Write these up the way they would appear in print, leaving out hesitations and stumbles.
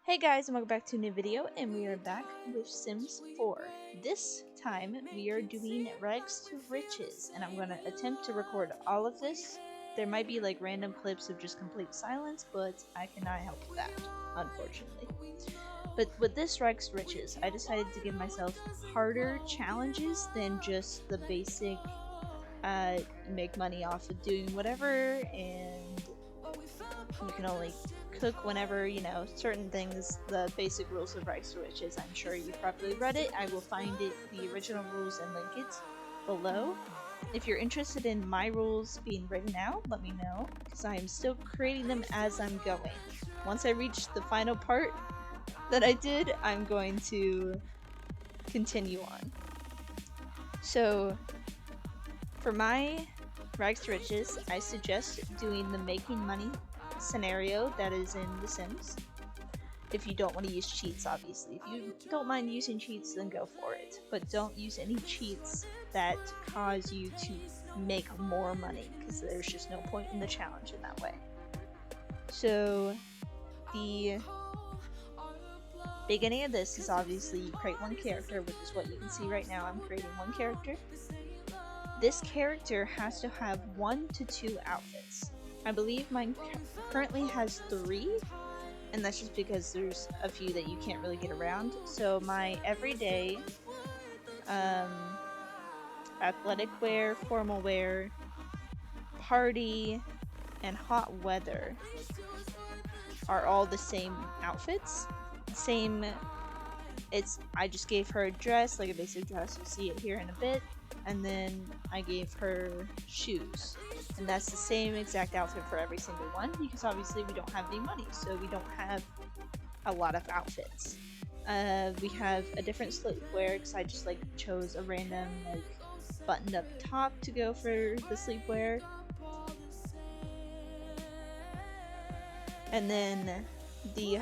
Hey guys, and welcome back to a new video, and we are back with Sims 4. This time, we are doing Rags to Riches, and I'm going to attempt to record all of this. There might be like random clips of just complete silence, but I cannot help that, unfortunately. But with this Rags to Riches, I decided to give myself harder challenges than just the basic make money off of doing whatever, and you can only cook whenever, certain things, the basic rules of Rags to Riches. I'm sure you've probably read it. I will find it, the original rules, and link it below. If you're interested in my rules being written out, let me know, because I'm still creating them as I'm going. Once I reach the final part that I did, I'm going to continue on. So, for my Rags to Riches, I suggest doing the making money scenario that is in The Sims. If you don't want to use cheats, obviously. If you don't mind using cheats, then go for it. But don't use any cheats that cause you to make more money, because there's just no point in the challenge in that way. So, the beginning of this is obviously you create one character, which is what you can see right now. I'm creating one character. This character has to have 1 to 2 outfits. I believe mine currently has 3, and that's just because there's a few that you can't really get around. So my everyday athletic wear, formal wear, party, and hot weather are all the same outfits. I just gave her a dress, like a basic dress, you'll see it here in a bit, and then I gave her shoes. And that's the same exact outfit for every single one, because obviously we don't have any money, so we don't have a lot of outfits. We have a different sleepwear, because I just chose a random buttoned up top to go for the sleepwear. And then the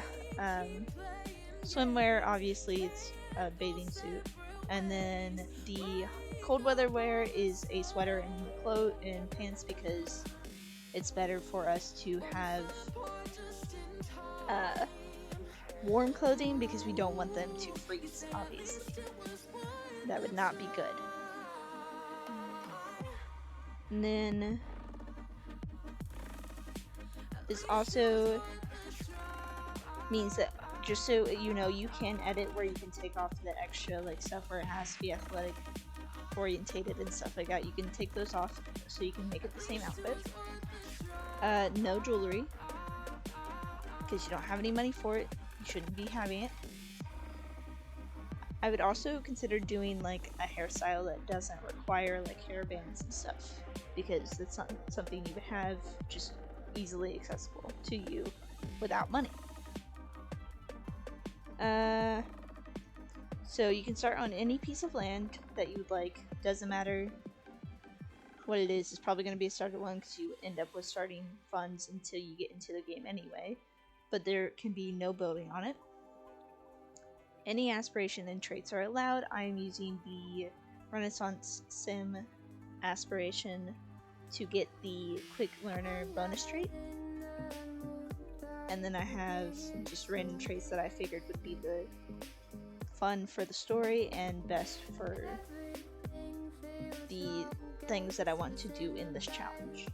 swimwear, obviously it's a bathing suit. And then the cold weather wear is a sweater and pants, because it's better for us to have warm clothing, because we don't want them to freeze, obviously. That would not be good. And then this also means that, just so you know, you can edit where you can take off the extra stuff where it has to be athletic orientated and stuff like that. You can take those off so you can make it the same outfit. No jewelry, because you don't have any money for it. You shouldn't be having it. I would also consider doing a hairstyle that doesn't require hair bands and stuff, because it's not something you would have just easily accessible to you without money. So you can start on any piece of land that you would like. Doesn't matter what it is. It's probably going to be a starter one, because you end up with starting funds until you get into the game anyway. But there can be no building on it. Any aspiration and traits are allowed. I am using the Renaissance Sim aspiration to get the quick learner bonus trait. And then I have just random traits that I figured would be the fun for the story and best for the things that I want to do in this challenge.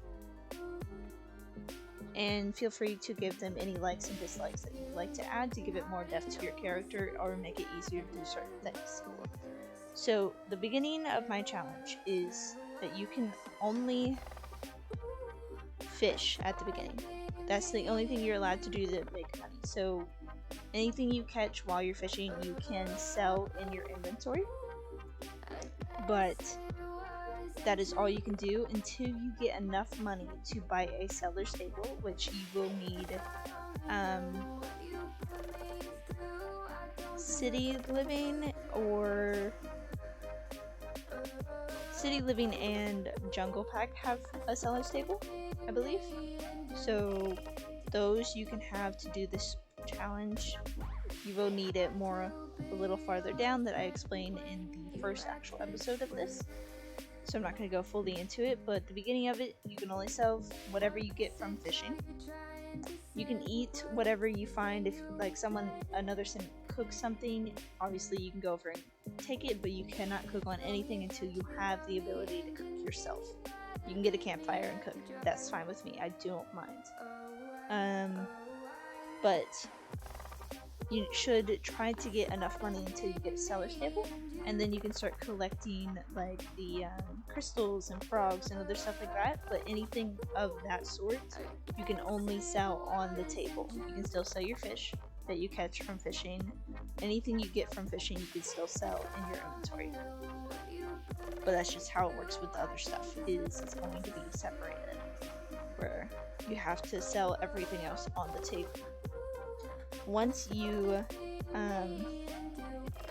And feel free to give them any likes and dislikes that you'd like to add to give it more depth to your character or make it easier to do certain things. So the beginning of my challenge is that you can only fish at the beginning. That's the only thing you're allowed to do to make money. So anything you catch while you're fishing, you can sell in your inventory. But that is all you can do until you get enough money to buy a seller's table, which you will need City Living and Jungle Pack have a seller's table, I believe. So those you can have to do this challenge. You will need it a little farther down, that I explained in the first actual episode of this. So I'm not going to go fully into it, but at the beginning of it, you can only sell whatever you get from fishing. You can eat whatever you find. If like another sim cooks something, obviously you can go over and take it, but you cannot cook on anything until you have the ability to cook yourself. You can get a campfire and cook. That's fine with me. I don't mind. But you should try to get enough money until you get a seller's table, and then you can start collecting like the crystals and frogs and other stuff like that. But anything of that sort you can only sell on the table. You can still sell your fish that you catch from fishing. Anything you get from fishing you can still sell in your inventory. But that's just how it works with the other stuff, is it's going to be separated, where you have to sell everything else on the table. Once you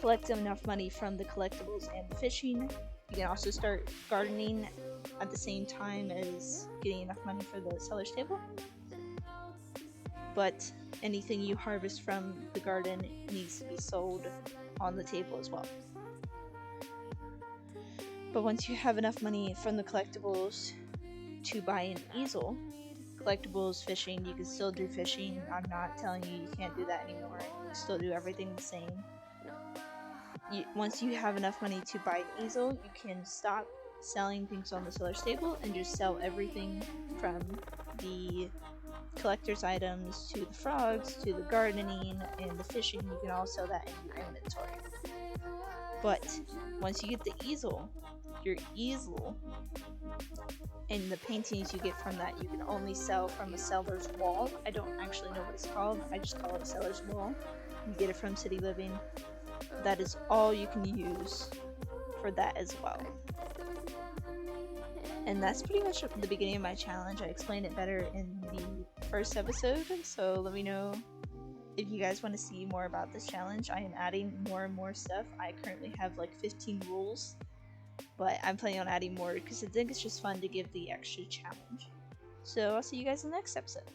collect enough money from the collectibles and the fishing, you can also start gardening at the same time as getting enough money for the seller's table. But anything you harvest from the garden needs to be sold on the table as well. But once you have enough money from the collectibles to buy an easel, collectibles, fishing, you can still do fishing. I'm not telling you can't do that anymore. You can still do everything the same. Once you have enough money to buy an easel, you can stop selling things on the seller's table and just sell everything from the collector's items to the frogs to the gardening and the fishing. You can all sell that in your inventory. But once you get the easel, your easel and the paintings you get from that, you can only sell from a seller's wall. I don't actually know what it's called. I just call it a seller's wall. You get it from City Living. That is all you can use for that as well. And that's pretty much the beginning of my challenge. I explained it better in the first episode, so let me know if you guys want to see more about this challenge. I am adding more and more stuff. I currently have like 15 rules, but I'm planning on adding more because I think it's just fun to give the extra challenge. So I'll see you guys in the next episode.